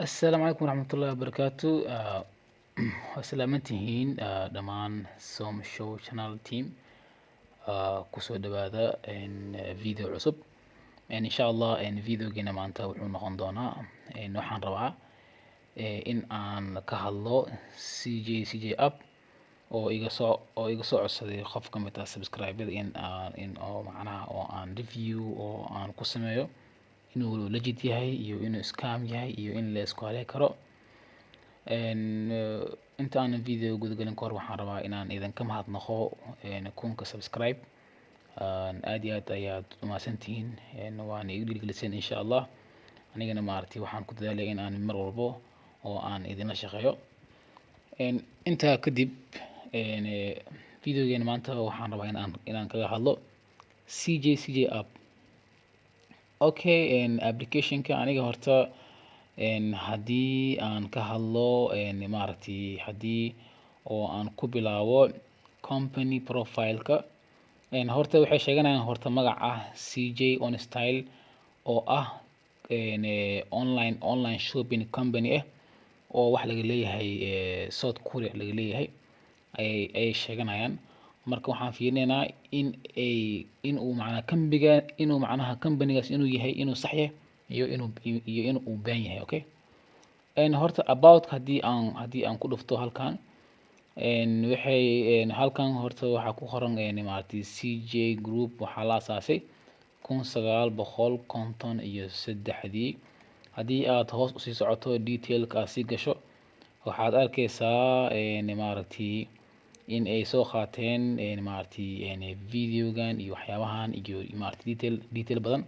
السلام عليكم ورحمة الله وبركاته وسلامتهين دمان سوم شو channel team kusoo dhawaada video cusub insha Allah videogeena maanta wuxuu noqon doonaa waxaan rabaa in aan ka hadlo CJ app oo iga soo codsaday qof ka mid ah subscriber in oo macnaha oo aan review oo aan ku sameeyo inuu legit yahay iyo inuu scam yahay iyo in la isku haleyn karo inta aan video gudagelin kahor waxaan rabaa inaan idinka mahadnaqo kunka subscribe aad iyo aad ayaad umahadsantihiin waana igu dhiirigeliseen insha Allah anigana maaragtay waxaan ku dadaalay in aan mar walbo oo aan idinla shaqeeyo intaa kadib videogeena maanta waxaan rabaa inaan kaga hadlo CJ app okay applicationka aniga horta haddii aan ka hadlo maaragtay haddii oo aan ku bilaabo company profile-ka horta waxay sheeganayaan horta magac ah CJ on style oo ah online shopping company oo wax laga leeyahay South Korea laga leeyahay ay sheeganayaan marka waxaan fiirinaynaa in uu macnaha companygaas inuu yahay inuu sax yahay iyo inuu been yahay okay horta about haddii aan ku dhufto halkan waxay halkan horta waxaa ku qoran maaragtay CJ group waxaa la aasaasay 1953 haddii aad hoos usii socoto detailka aad sii gasho waxaad arkaysaa maaragtay in ay soo qaateen maaragtay videogan iyo waxyaabahan iyo maaragtay detail badan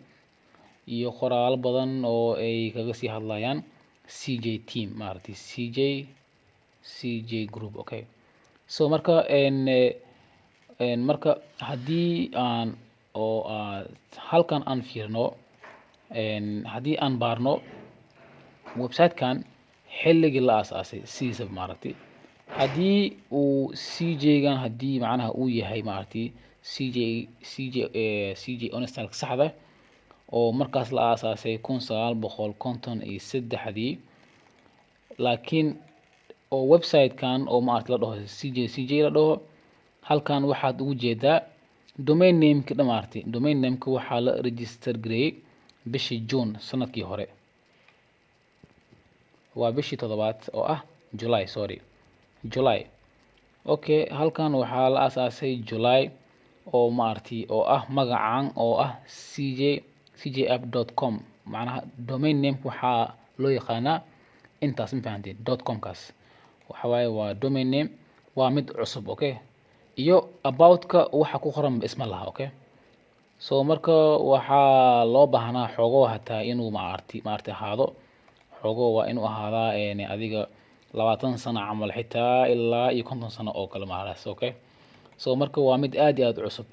iyo qoraal badan oo ay kaga sii hadlayaan CJ team maaragtay CJ group okay so marka marka haddii aan oo halkan aan fiirno haddii aan baarno website-kan xilligii la aasaasay sidiisa maaragtay haddii uu CJ-gan haddii macnaha uu yahay maaragtay CJ on style saxda oo markaas la aasaasay 1953 laakiin oo website-kan oo maaragtay la dhaho CJ la dhaho halkan waxaad ugu jeedaa domain name-ka dhamaartay domain name-ka waxaa la register gareeyay bishii June sanadkii hore waa bishii 7 oo ah July okay halkan waxaa la aasaasay July oo maaragtay oo ah magacan oo ah cjapp.com macnaha domain name waxaa loo yaqaanaa intaas ma fahanteen .com kaas waxa waaye waa domain name waa mid cusub okay iyo about-ka waxa ku qoran isma laha okay so marka waxaa loo baahnaa xogo hataa inuu maaragtay ahaado xogo waa inuu ahaadaa adiga 20 sano camal xitaa ilaa iyo 50 sano oo kale maalaas okay so marka waa mid aad iyo aad cusub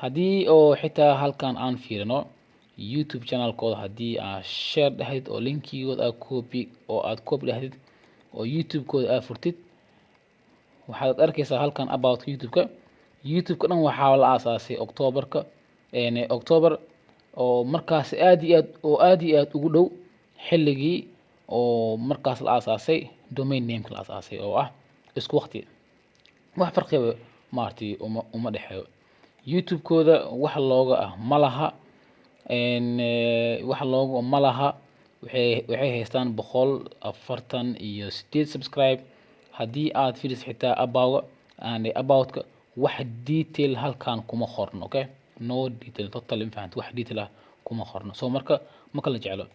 haddii oo xitaa halkan aan fiirino YouTube channel-kooda haddii aad share dhahayd oo linkigooda aad copy dhahayd oo YouTube-kooda aad furtid waxaad arkaysaa halkan about YouTube-ka dhan waxaa la aasaasay October oo markaas aad iyo aad ugu dhow xilligii oo markaas la aasaasay domain name-ka la aasaasay oo ah isku waqti wax farqiba maaragtay uma dhexeeyo YouTube-kooda wax looga ah ma laha wax looga ma laha waxay haystaan 148 subscribe haddii aad fiiris xitaa about-ka wax detail halkan kuma qorno okay no detail totally infant wax detail ah kuma qorno so marka ma kala jeclo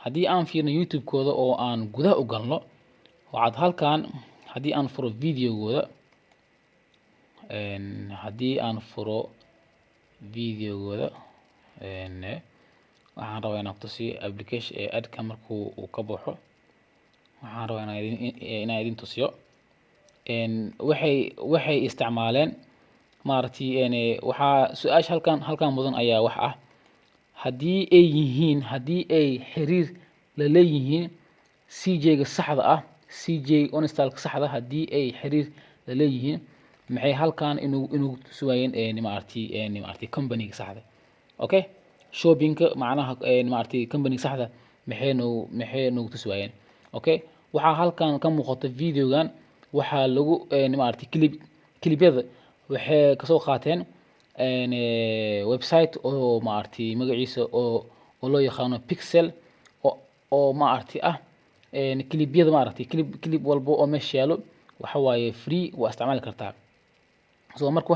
haddii aan fiirno YouTube-kooda oo aan gudaha u galno waxaad halkan haddii aan furo videogooda waxaan rabaa inaan tusiyo application adka markuu uu ka baxo waxaan rabaa inaan idin tusiyo waxay isticmaaleen maaragtay waxaa su-aasha halkan mudan ayaa wax ah haddii ay xiriir la leeyihiin CJ-ga saxda ah CJ on style saxda haddii ay xiriir la leeyihiin maxay halkan inuu tusayeen maaragtay company-ga saxda okay shopping-ka macnaha maaragtay company saxda maxay noogu tusi waayeen okay waxa halkan ka muuqata videogan waxa lagu maartay clipyada waxay ka soo qaateen website oo maartay magaciisa oo loo yaqaano Pixel oo maartay clipyada maartay clip walbo oo meesha yaalo waxa waaye free waa isticmaali kartaa so marka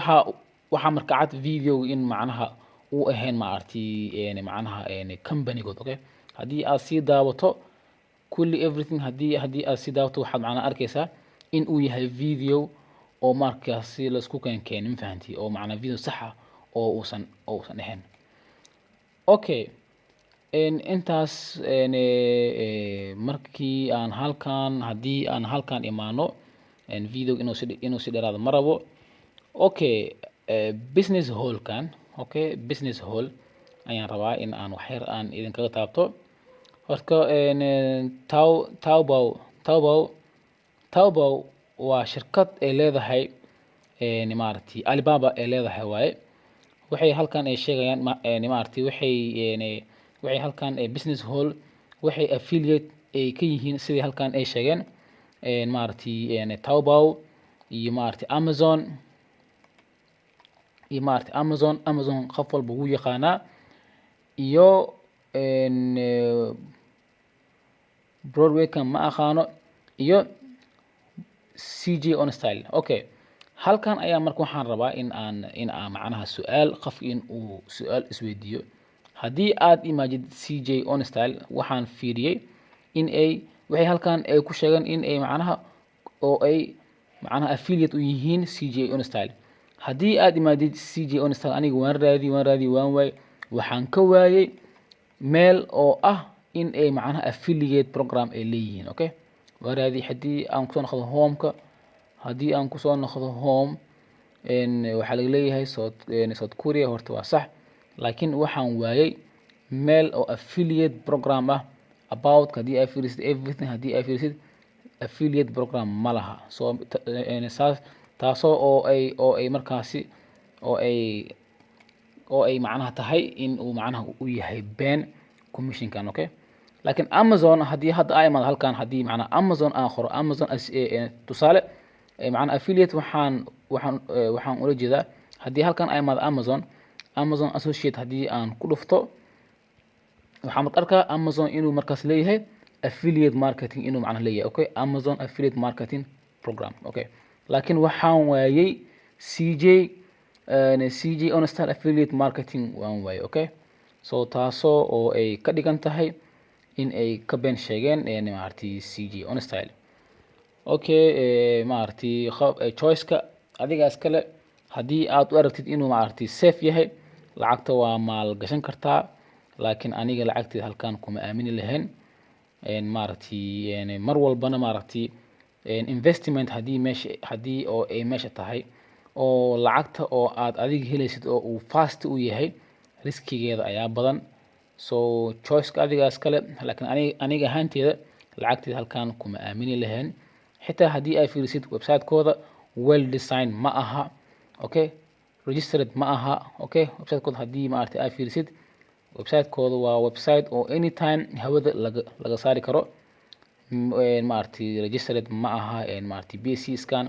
waxa marka cad video in macnaha uu ahayn maartay macnaha company god okay hadii aad si daawato kulli everything hadii aad si daawato waxaad macnaha arkaysaa in uu yahay video oo markaasi la isku keenay ma fahantii oo macnaha video sax ah oo uusan ahayn okay intaas markii aan halkan imaano video inuu si dheeraad ma rabo okay business hall kan okay business hall ayaan rabaa in aan wax yar aan idin kaga taabto horta Taobao waa shirkad ay leedahay maartay Alibaba ay leedahay waaye waxay halkan ay sheegayaan maartay waxay halkan business hall waxay affiliate ay ka yihiin sidii halkan ay sheegeen maartay Taobao iyo maartay Amazon qof walba wuu yaqaanaa iyo Broadway kan ma aqaano iyo CJ on style okay halkan ayaa marka waxaan rabaa in aan macnaha su'aal qof in uu su'aal isweydiiyo hadii aad imagine CJ on style waxaan fiiriyay in waxay halkan ay ku sheegan in macnaha oo ay macnaha affiliate u yihiin CJ on style hadii aad imagine CJ on style aniga waan raadi waxaan ka waayay meel oo in macnaha affiliate program ay leeyihiin okay waraadi hadii aan ku soo noqdo home-ka hadii aan ku soo noqdo home waxa laga leeyahay South Korea horta waa sax laakiin waxaan waayay meel oo affiliate program about hadii ay fiirisid everything hadii ay fiirisid affiliate program ma laha so taasoo oo ay markaasi oo ay macnaha tahay in uu macnaha u yahay been commission kan okay laakiin Amazon hadii hadda ay imaado halkan hadii macnaha Amazon aan qoro Amazon tusaale macnaha affiliate waxaan ula jeedaa hadii halkan ay imaado Amazon associate hadii aan ku dhufto waxaan arkaa Amazon inuu markaas leeyahay affiliate marketing inuu macnaha leeyahay okay Amazon affiliate marketing program okay laakiin waxaan waayay CJ on style affiliate marketing waan waayay okay so taasoo oo ay ka dhigan tahay in ay ka been sheegeen maartay CJ on style okay maartay choice-ka adiga iskale hadii aad u aragtid inuu maartay safe yahay lacagta waa maal gashan kartaa laakiin aniga lacagteeda halkan kuma aamini lahayn maartay mar walbana maartay investment hadii oo ay meesha tahay oo lacagta oo aad adiga helaysid oo uu fast u yahay riskigeeda ayaa badan so choice-ka adiga iskale laakiin aniga ahaanteeda lacagteeda halkan kuma aamini lahayn xitaa hadii ay fiirisid website-kooda well design ma aha okay registered ma aha okay website-kooda hadii maartay ay fiirisid website-kooda waa website oo anytime hawada laga saari karo maartay registered ma aha maartay BSC scan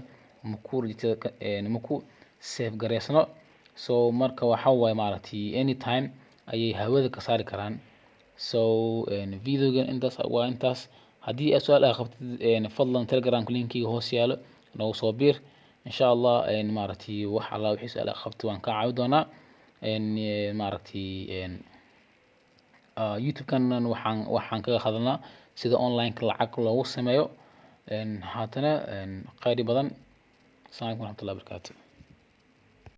maku save gareysno so marka waxa waaye maartay anytime ayay hawada ka saari karaan so videogan intaas hadii aad su'aal qabtid fadlan telegram linkiga hoos yaalo noo soo biir insha Allah maartay wax alla wixii su'aal qabtid waan ka caawin doonaa maartay YouTube kan waxaan kaga hadalnaa sida online lacag loogu sameeyo haatana qayb badan. Assalamu alaykum warahmatullahi wabarakatuh.